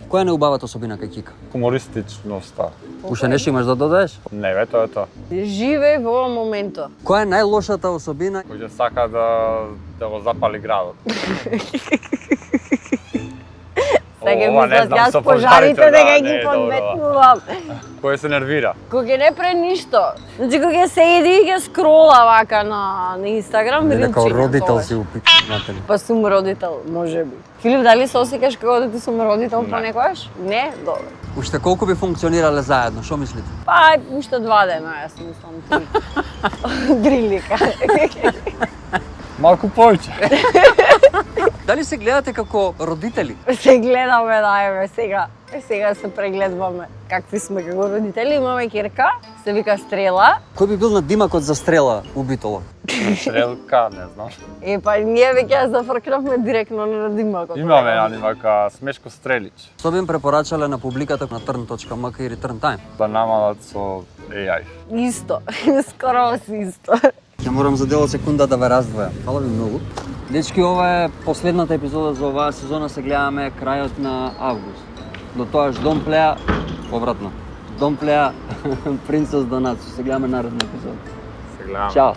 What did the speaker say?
Која е неубавата особина кај Кика? Хумористичноста. Уште нешто имаш да додадеш? Не, бе, тоа е тоа. Живеј во моментот. Која е најлошата особина? Кој ќе сака да го запали градот. Сега Ова не мислат знам, јас со пожарите пожарите, дека да, ги не е добро, да. подметнувам. Кој се нервира. Кога ќе не пре ништо. Значи кога ќе седи и ќе скрола вака на Инстаграм, Не како рилчиња, родител тогаш. си упитнатели. Па сум родител, можеби. Филип, дали се осеќаш како да ти сум родител Не. понекогаш? Не? Добро. Уште колку би функционирале заедно, што мислите? Па, уште 2 дена, јас мислам. 3. Дрилика. Малку повеќе. Дали се гледате како родители? Се гледаме, да, еве, сега се прегледваме какви сме како родители. Имаме кирка, се вика Стрела. Кој би бил на димакот за стрела у Битола? Стрелка, не знам. Па ние веќе ја зафркнавме директно на димакот. Имаме анимака Смешко Стрелич. Што би им препорачале на публиката на turn.mk или Turn Time? Да намалат со AI. Исто, скоро си исто. Ќе морам за дел секунда да ве раздвојам. Фала ви многу. Дечки, ова е последната епизода за оваа сезона, се гледаме крајот на август. До тоаш Don't Play, повратно. Don't Play Princess Donuts. Се гледаме наредна епизода. Се гледаме. Чао.